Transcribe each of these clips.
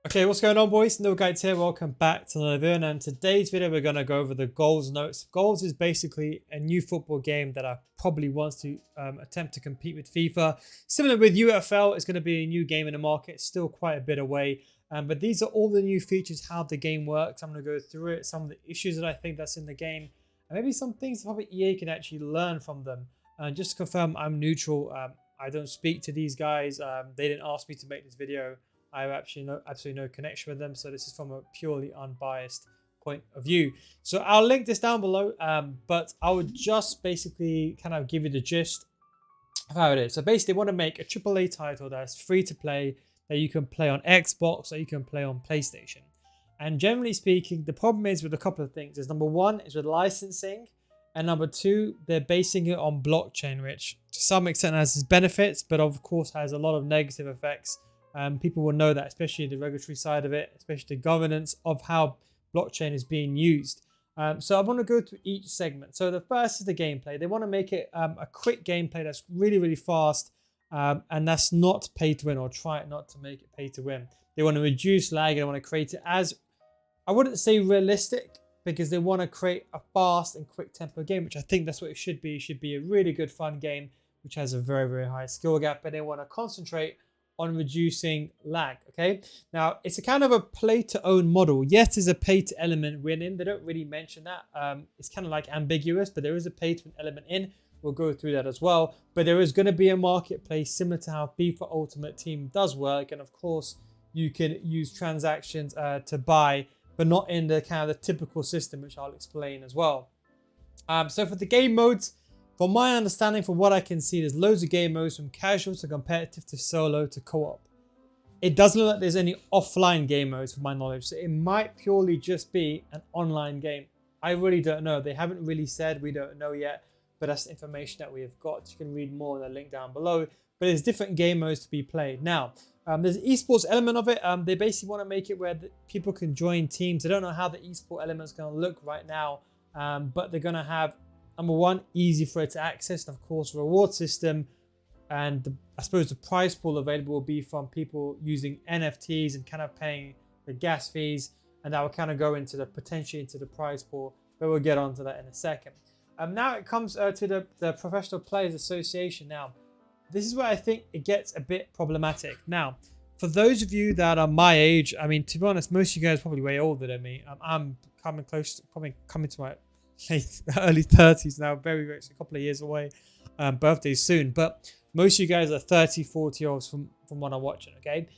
Okay, what's going on, boys? NealGuides here. Welcome back to another video. And in today's video, we're going to go over the goals notes. Goals is basically a new football game that I probably wants to attempt to compete with FIFA. Similar with UFL, it's going to be a new game in the market. Still quite a bit away. But these are all the new features, how the game works. I'm going to go through it, some of the issues that I think that's in the game, and maybe some things probably EA can actually learn from them. Just to confirm, I'm neutral. I don't speak to these guys. They didn't ask me to make this video. I have absolutely no connection with them, so this is from a purely unbiased point of view. So I'll link this down below, but I would just basically kind of give you the gist of how it is. So basically, they want to make a AAA title that's free to play, that you can play on Xbox, that you can play on PlayStation. And generally speaking, the problem is with a couple of things. Is number one is with licensing, and number two, they're basing it on blockchain, which to some extent has its benefits, but of course has a lot of negative effects. People will know that, especially the regulatory side of it, especially the governance of how blockchain is being used. So I want to go through each segment. So the first is the gameplay. They want to make it a quick gameplay that's really, really fast, and that's not pay to win, or try not to make it pay to win. They want to reduce lag, and they want to create it as, I wouldn't say realistic, because they want to create a fast and quick tempo game, which I think that's what it should be. It should be a really good, fun game, which has a very, very high skill gap, but they want to concentrate on reducing lag. Okay, now it's a kind of a play to own model. Yes, there's a pay to element win. They don't really mention that. It's kind of like ambiguous, but there is a pay to element in. We'll go through that as well. But there is going to be a marketplace similar to how FIFA Ultimate Team does work, and of course you can use transactions to buy, but not in the kind of the typical system, which I'll explain as well. So for the game modes, from my understanding, from what I can see, there's loads of game modes, from casual to competitive to solo to co-op. It doesn't look like there's any offline game modes, from my knowledge, so it might purely just be an online game. I really don't know. They haven't really said, we don't know yet, but that's the information that we have got. You can read more in the link down below, but there's different game modes to be played. Now, there's an esports element of it. They basically want to make it where people can join teams. I don't know how the esport element is going to look right now, but they're going to have, number one, easy for it to access, and of course, reward system. And I suppose the prize pool available will be from people using NFTs and kind of paying the gas fees. And that will kind of go into potentially into the prize pool, but we'll get onto that in a second. Now it comes to the Professional Players Association. Now, this is where I think it gets a bit problematic. Now, for those of you that are my age, I mean, to be honest, most of you guys are probably way older than me. I'm coming to my early 30s now, very, very, a couple of years away, birthday soon, but most of you guys are 30, 40 year olds from what I'm watching. Okay,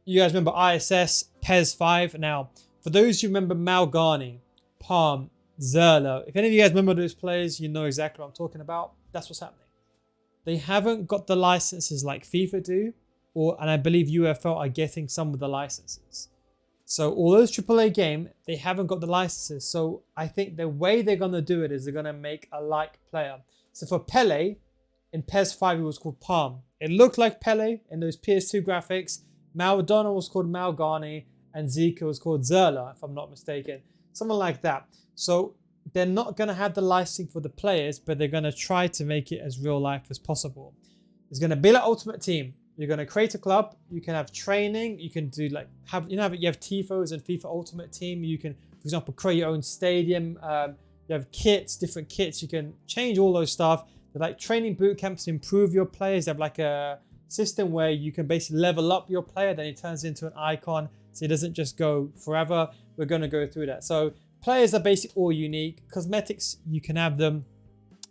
you guys remember ISS, PES 5. Now, for those who remember Malgani, Palm, Zerlo, if any of you guys remember those players, you know exactly what I'm talking about. That's what's happening. They haven't got the licenses like FIFA do, and I believe UFL are getting some of the licenses. So although it's AAA game, they haven't got the licenses. So I think the way they're going to do it is they're going to make a like player. So for Pele, in PES 5, it was called Palm. It looked like Pele in those PS2 graphics. Maradona was called Malgani, and Zico was called Zerla, if I'm not mistaken. Something like that. So they're not going to have the licensing for the players, but they're going to try to make it as real life as possible. It's going to be like Ultimate Team. You're going to create a club. You can have training. You can do you have tifos and FIFA Ultimate Team. You can, for example, create your own stadium. You have kits, different kits. You can change all those stuff. They're like training boot camps to improve your players. They have like a system where you can basically level up your player. Then it turns into an icon, so it doesn't just go forever. We're going to go through that. So players are basically all unique. Cosmetics, you can have them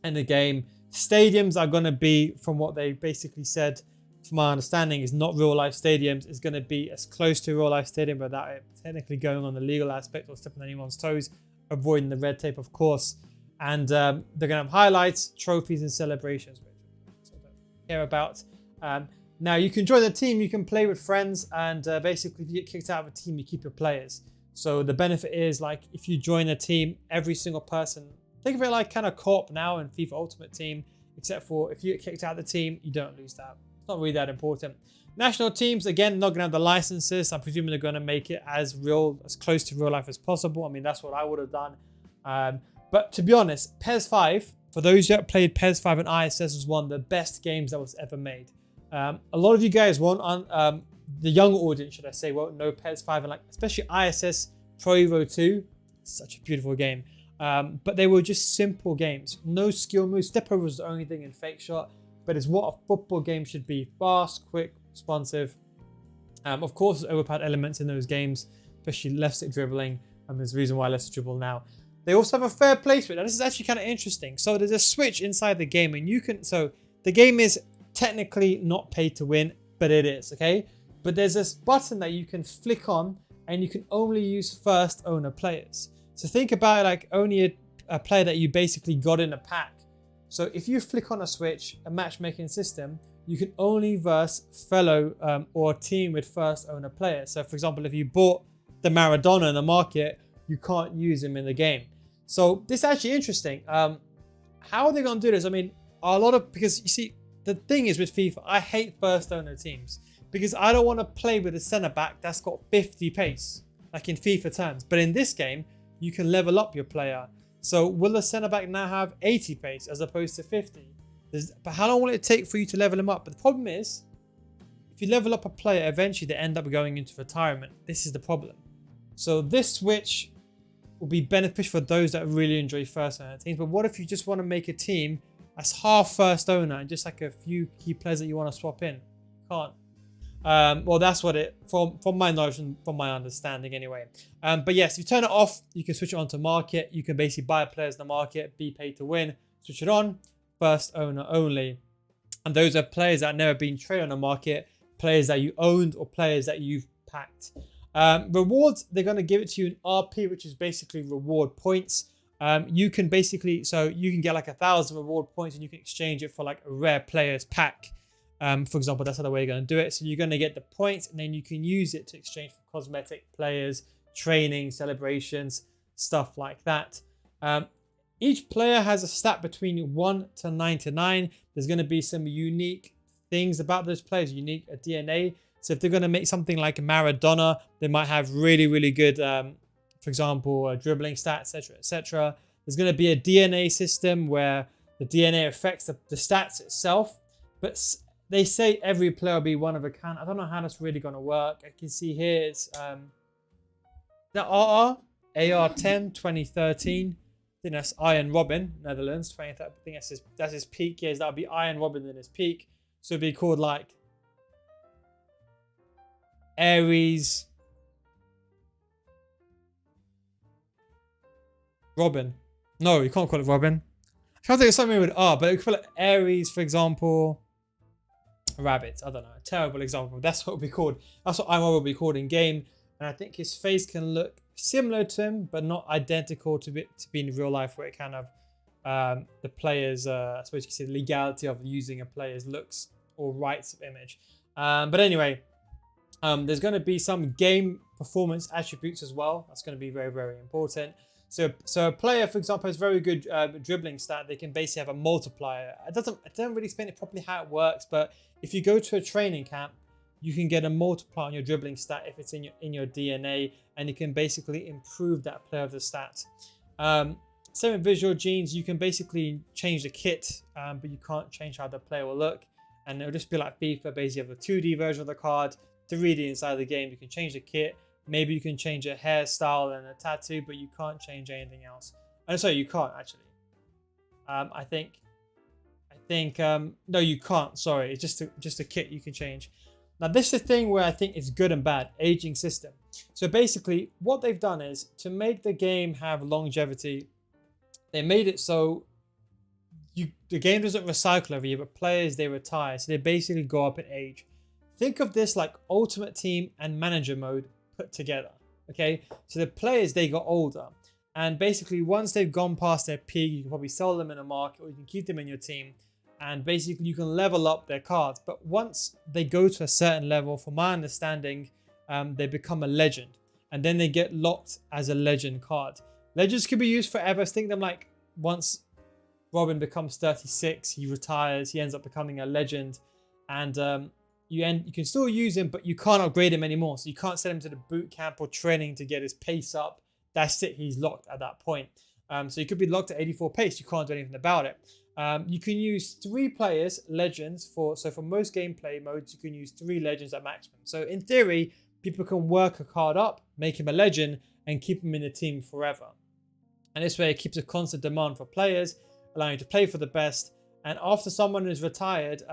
in the game. Stadiums are going to be, from what they basically said, from my understanding, is not real life stadiums. It's going to be as close to a real life stadium without it technically going on the legal aspect or stepping on anyone's toes, avoiding the red tape, of course. And they're going to have highlights, trophies, and celebrations, which I don't care about. Now, you can join the team, you can play with friends, and basically, if you get kicked out of a team, you keep your players. So the benefit is, like, if you join a team, every single person, think of it like kind of co-op now in FIFA Ultimate Team, except for if you get kicked out of the team, you don't lose that. It's not really that important. National teams, again, not going to have the licenses. I'm presuming they're going to make it as close to real life as possible. I mean, that's what I would have done. But to be honest, PES 5, for those that played PES 5 and ISS, was one of the best games that was ever made. A lot of you guys won't the young audience, should I say, won't know PS5 and like especially ISS Pro Evo 2. Such a beautiful game. But they were just simple games. No skill moves. Step over was the only thing in Fake Shot. But it's what a football game should be. Fast, quick, responsive. Of course, there's overpowered elements in those games, especially left stick dribbling. There's a reason why left stick dribble now. They also have a fair play switch. Now, this is actually kind of interesting. So there's a switch inside the game, and you can. So the game is technically not pay to win, but it is, okay? But there's this button that you can flick on, and you can only use first owner players. So think about it like only a player that you basically got in a pack. So if you flick on a switch, a matchmaking system, you can only verse fellow or team with first owner players. So for example, if you bought the Maradona in the market, you can't use him in the game. So this is actually interesting. How are they going to do this? I mean, because you see, the thing is with FIFA, I hate first owner teams because I don't want to play with a centre back that's got 50 pace, like in FIFA terms. But in this game, you can level up your player. So will the centre back now have 80 pace as opposed to 50? But how long will it take for you to level him up? But the problem is, if you level up a player, eventually they end up going into retirement. This is the problem. So this switch will be beneficial for those that really enjoy first owner teams. But what if you just want to make a team that's half first owner and just like a few key players that you want to swap in? Can't. Well, that's what it, from my knowledge and from my understanding anyway. But yes, if you turn it off, you can switch it on to market. You can basically buy players in the market, be paid to win, switch it on, first owner only. And those are players that have never been traded on the market, players that you owned or players that you've packed. Rewards, they're going to give it to you in RP, which is basically reward points. You can basically, so you can get like 1,000 reward points and you can exchange it for like a rare players pack. For example, that's how the way you're going to do it. So you're going to get the points and then you can use it to exchange for cosmetic players, training, celebrations, stuff like that. Each player has a stat between 1 to 99. There's going to be some unique things about those players, unique DNA. So if they're going to make something like Maradona, they might have really, really good, for example, dribbling stats, etc., etc. There's going to be a DNA system where the DNA affects the stats itself. But they say every player will be one of a kind. I don't know how that's really going to work. I can see here it's the AR10 2013. I think that's Iron Robin, Netherlands, 2013. I think that's his peak years. That would be Iron Robin in his peak. So it'd be called like Aries Robin. No, you can't call it Robin. I can't think of something with R, but you could call it Aries, for example. Rabbit. I don't know. A terrible example. That's what it would be called. That's what Iron Robin would be called in game. And I think his face can look similar to him, but not identical to be in real life, where it kind of the players, I suppose you could say, the legality of using a player's looks or rights of image. But anyway, there's going to be some game performance attributes as well. That's going to be very, very important. So a player, for example, has very good dribbling stat. They can basically have a multiplier. I don't really explain it properly how it works, but if you go to a training camp, you can get a multiplier on your dribbling stat if it's in your DNA, and you can basically improve that player's stat. Same with visual genes. You can basically change the kit, but you can't change how the player will look. And it'll just be like FIFA. Basically, you have a 2D version of the card, 3D inside the game. You can change the kit. Maybe you can change a hairstyle and a tattoo, but you can't change anything else. And sorry, you can't actually. I think no, you can't. Sorry, it's just a kit you can change. Now, this is the thing where I think it's good and bad, aging system. So basically, what they've done is to make the game have longevity. They made it so the game doesn't recycle every year, but players, they retire. So they basically go up in age. Think of this like Ultimate Team and Manager mode put together. Okay, so the players, they got older, and basically once they've gone past their peak, you can probably sell them in a market, or you can keep them in your team, and basically you can level up their cards. But once they go to a certain level, from my understanding, they become a legend, and then they get locked as a legend card. Legends can be used forever. Think them like once Robin becomes 36, he retires, he ends up becoming a legend, and you can still use him, but you can't upgrade him anymore. So you can't send him to the boot camp or training to get his pace up. That's it. He's locked at that point. So you could be locked at 84 pace. You can't do anything about it. You can use 3 players, legends, so for most gameplay modes, you can use 3 legends at maximum. So in theory, people can work a card up, make him a legend, and keep him in the team forever. And this way it keeps a constant demand for players, allowing you to play for the best. And after someone is retired,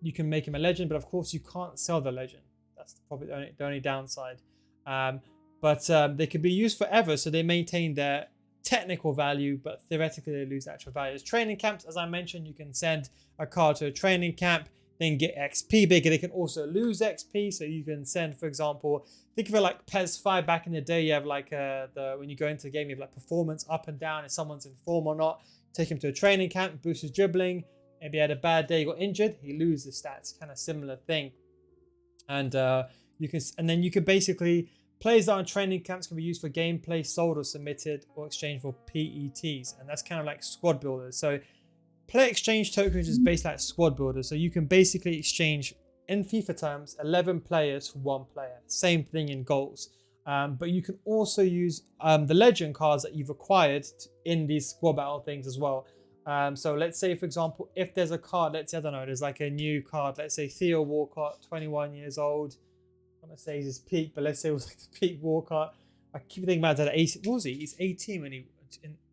you can make him a legend, but of course you can't sell the legend. That's probably the only downside. But they could be used forever, so they maintain their technical value, but theoretically they lose actual value. As training camps, as I mentioned, you can send a card to a training camp, then get XP bigger. They can also lose XP, so you can send, for example, think of it like PS5 back in the day. You have like when you go into the game, you have like performance up and down, if someone's in form or not. Take him to a training camp, boost his dribbling. Maybe he had a bad day, he got injured, he loses stats. Kind of similar thing. And then you can basically, players that are in training camps can be used for gameplay, sold or submitted, or exchanged for PETs. And that's kind of like squad builders. So player exchange tokens is based like squad builders. So you can basically exchange, in FIFA terms, 11 players for 1 player. Same thing in goals. But you can also use the legend cards that you've acquired in these squad battle things as well. So let's say, for example, if there's a card, let's say, I don't know, there's like a new card, let's say Theo Walcott, 21 years old. I'm going to say he's his peak, but let's say it was like the peak Walcott. I keep thinking about that. What was he? He's 18 when in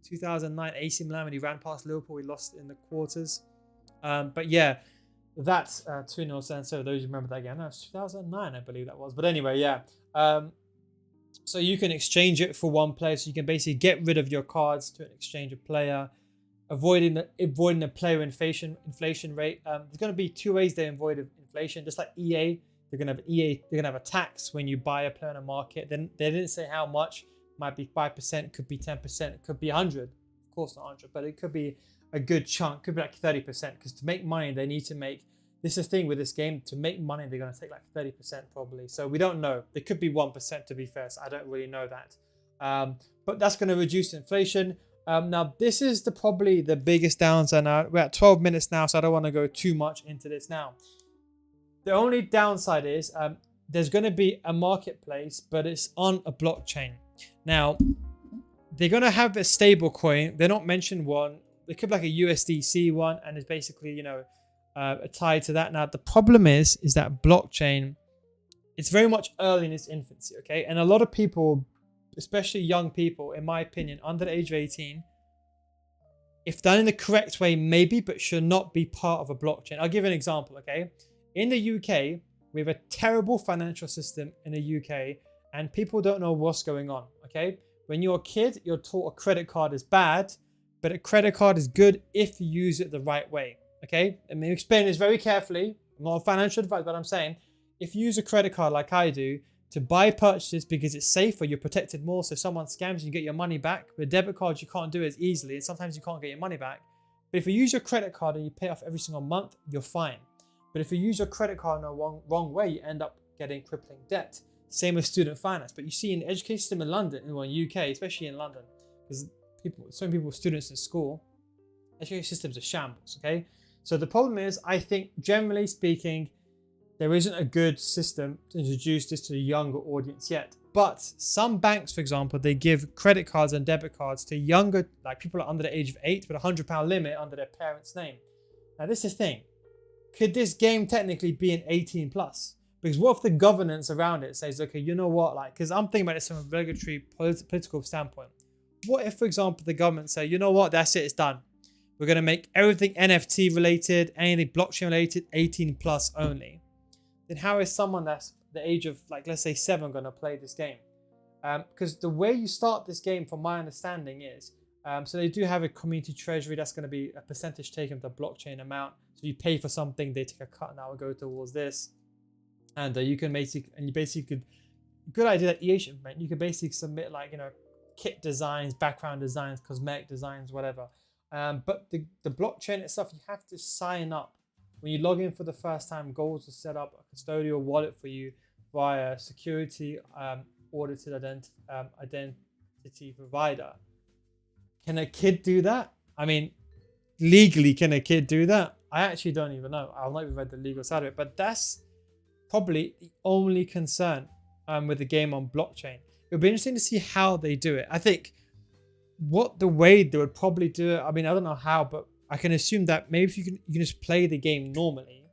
2009, AC Milan, when he ran past Liverpool, he lost in the quarters. But yeah, that's 2-0. So those who remember that game, no, it's 2009, I believe that was. But anyway, yeah. So you can exchange it for 1 player. So you can basically get rid of your cards to exchange a player, avoiding the player inflation rate. There's going to be 2 ways they avoid inflation, just like EA. They're going to have a tax when you buy a player in a market. Then they didn't say how much. Might be 5%, could be 10%, it could be 100. Of course not 100, but it could be a good chunk. Could be like 30%. Because to make money, they need to make. This is the thing with this game. To make money, they're going to take like 30% probably. So we don't know. It could be 1% to be fair. So I don't really know that. But that's going to reduce inflation. Now this is probably the biggest downside. Now we're at 12 minutes now, so I don't want to go too much into this now. The only downside is there's going to be a marketplace, but it's on a blockchain. Now, they're going to have a stable coin. They're not mentioned one. It could be like a USDC one, and it's basically, tied to that. Now, the problem is that blockchain, it's very much early in its infancy, okay? And a lot of people, especially young people, in my opinion, under the age of 18, if done in the correct way, maybe, but should not be part of a blockchain. I'll give you an example, okay? In the UK, we have a terrible financial system in the UK, and people don't know what's going on, okay? When you're a kid, you're taught a credit card is bad, but a credit card is good if you use it the right way, okay? Let me explain this very carefully. I'm not a financial advice, but I'm saying, if you use a credit card like I do to buy purchases because it's safer, you're protected more, so if someone scams you, get your money back. With debit cards, you can't do it as easily, and sometimes you can't get your money back. But if you use your credit card and you pay off every single month, you're fine. But if you use your credit card in the wrong way, you end up getting crippling debt. Same with student finance. But you see in the education system in London, in the UK, especially in London, because students in school, education systems are shambles, okay? So the problem is, I think, generally speaking, there isn't a good system to introduce this to the younger audience yet. But some banks, for example, they give credit cards and debit cards to younger, like people are under the age of 8 with a £100 limit under their parents' name. Now, this is the thing. Could this game technically be an 18 plus? Because what if the governance around it says, okay, you know what, like, because I'm thinking about this from a regulatory political standpoint. What if, for example, the government say, you know what, that's it, it's done. We're going to make everything NFT related, anything blockchain related, 18 plus only. Then how is someone that's the age of, like, let's say 7 going to play this game? Because the way you start this game, from my understanding, is so they do have a community treasury. That's going to be a percentage taken of the blockchain amount. So you pay for something, they take a cut, and that will go towards this. And you basically could, good idea that EA should implement. You could basically submit, like, kit designs, background designs, cosmetic designs, whatever. But the blockchain itself, you have to sign up. When you log in for the first time, goals to set up a custodial wallet for you via security audited identity provider. Can a kid do that? I mean, legally, can a kid do that? I actually don't even know. I've not even read the legal side of it, but that's probably the only concern with the game on blockchain. It would be interesting to see how they do it. I think the way they would probably do it, I mean, I don't know how, but I can assume that maybe if you can just play the game normally.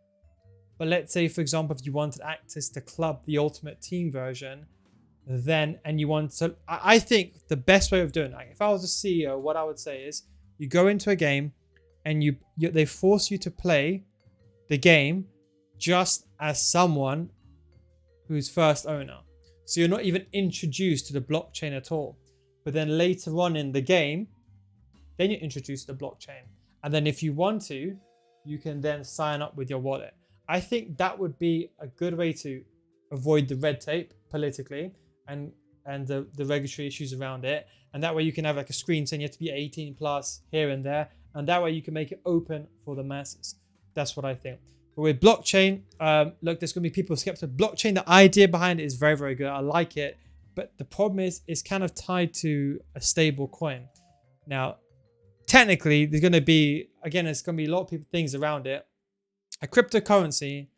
But let's say, for example, if you wanted access to Club, the Ultimate Team version, then and you want to, I think the best way of doing it, like if I was a CEO, what I would say is you go into a game and they force you to play the game just as someone who's first owner. So you're not even introduced to the blockchain at all. But then later on in the game, then you're introduced to the blockchain. And then if you want to, you can then sign up with your wallet. I think that would be a good way to avoid the red tape politically and the regulatory issues around it. And that way you can have like a screen saying you have to be 18 plus here and there. And that way you can make it open for the masses. That's what I think. But with blockchain, look, there's going to be people skeptical. Blockchain, the idea behind it is very, very good. I like it. But the problem is it's kind of tied to a stable coin. Now, technically, there's going to be, again, there's going to be a lot of things around it. A cryptocurrency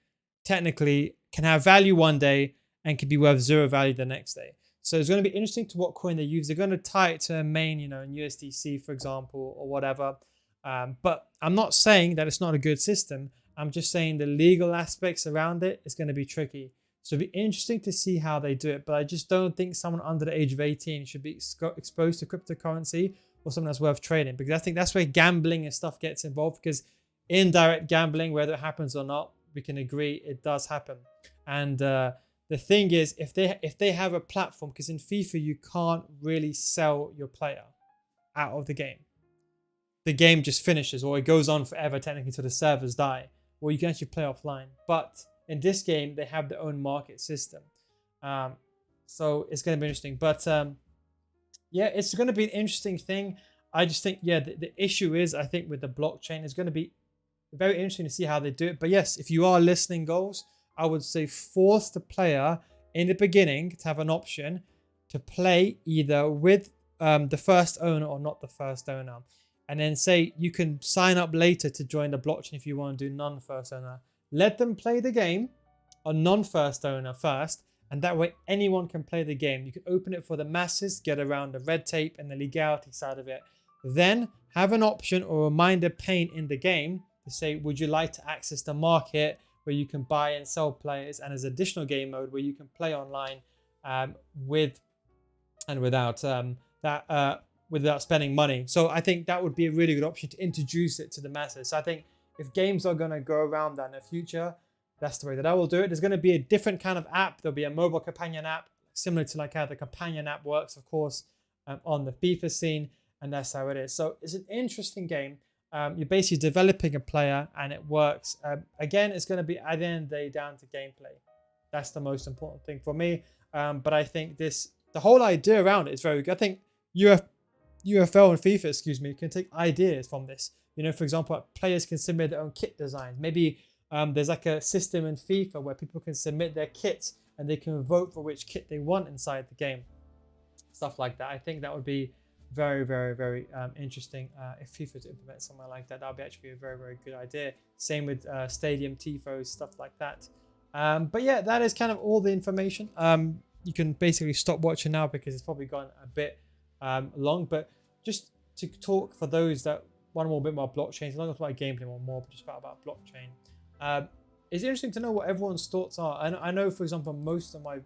technically can have value one day and can be worth zero value the next day. So it's going to be interesting to what coin they use. They're going to tie it to a main, in USDC, for example, or whatever. But I'm not saying that it's not a good system. I'm just saying the legal aspects around it is going to be tricky. So it'll be interesting to see how they do it. But I just don't think someone under the age of 18 should be exposed to cryptocurrency or something that's worth trading. Because I think that's where gambling and stuff gets involved. Because indirect gambling, whether it happens or not, we can agree it does happen. And the thing is, if they have a platform, because in FIFA you can't really sell your player out of the game. The game just finishes, or it goes on forever technically until the servers die, or you can actually play offline. But in this game, they have their own market system. So it's going to be interesting. But yeah, it's going to be an interesting thing. I just think, yeah, the issue is, I think with the blockchain, it's going to be very interesting to see how they do it. But yes, if you are listening, goals, I would say force the player in the beginning to have an option to play either with the first owner or not the first owner. And then say you can sign up later to join the blockchain if you want to do non-first owner. Let them play the game on non-first owner first. And that way anyone can play the game. You can open it for the masses, get around the red tape and the legality side of it. Then have an option or a reminder pane in the game to say, would you like to access the market where you can buy and sell players, and as additional game mode where you can play online with and without without spending money. So I think that would be a really good option to introduce it to the masses. So I think if games are going to go around that in the future, that's the way that I will do it. There's going to be a different kind of app. There'll be a mobile companion app, similar to like how the companion app works, of course, on the FIFA scene. And that's how it is. So it's an interesting game. You're basically developing a player and it works. Again, it's going to be at the end of the day down to gameplay. That's the most important thing for me. But I think the whole idea around it is very good. I think UFL and FIFA, can take ideas from this. For example, players can submit their own kit designs. Maybe there's like a system in FIFA where people can submit their kits and they can vote for which kit they want inside the game. Stuff like that. I think that would be very, very, very interesting if FIFA to implement something like that. That would be actually a very, very good idea. Same with stadium tifos, stuff like that. But yeah, that is kind of all the information. You can basically stop watching now because it's probably gone a bit long. But just to talk for those that want a bit more blockchain, I'm not going to talk about gameplay more, but just about blockchain. It's interesting to know what everyone's thoughts are. I know, for example, most of my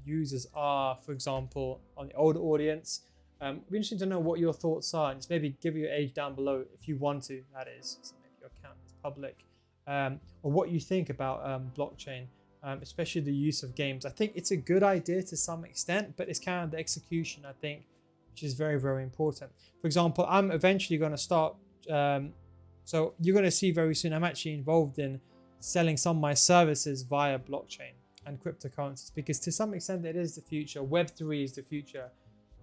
users are, for example, on the older audience. It'd be interesting to know what your thoughts are, and just maybe give your age down below if you want to, that is, so maybe your account is public, or what you think about blockchain, especially the use of games. I think it's a good idea to some extent, but it's kind of the execution, I think, which is very, very important. For example, I'm eventually going to start, so you're going to see very soon, I'm actually involved in selling some of my services via blockchain and cryptocurrencies, because to some extent it is the future. Web3 is the future.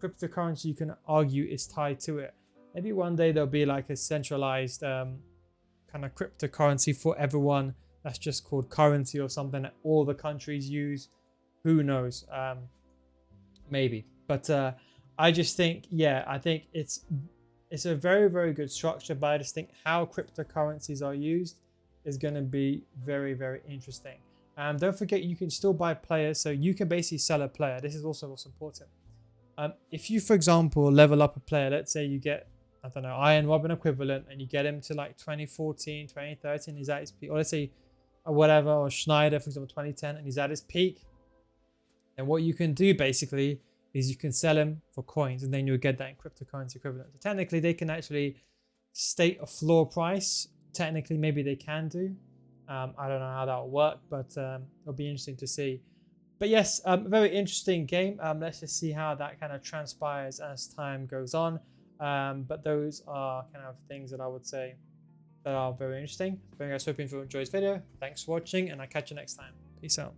Cryptocurrency, you can argue, is tied to it. Maybe one day there'll be like a centralized kind of cryptocurrency for everyone that's just called currency or something that all the countries use. Who knows? Maybe. But I just think, yeah, I think it's a very, very good structure, but I just think how cryptocurrencies are used is going to be very, very interesting. Don't forget, you can still buy players, so you can basically sell a player. This is also what's important. If you, for example, level up a player, let's say you get I don't know, Iron Robin equivalent, and you get him to like 2014, 2013, he's at his peak, or let's say, or whatever, or Schneider, for example, 2010, and he's at his peak, then what you can do basically is you can sell him for coins, and then you'll get that in cryptocurrency equivalent. So technically, they can actually state a floor price. Technically, maybe they can do. I don't know how that will work, but it'll be interesting to see. But yes, very interesting game. Let's just see how that kind of transpires as time goes on. But those are kind of things that I would say that are very interesting. But I hope you enjoyed this video. Thanks for watching, and I'll catch you next time. Peace out.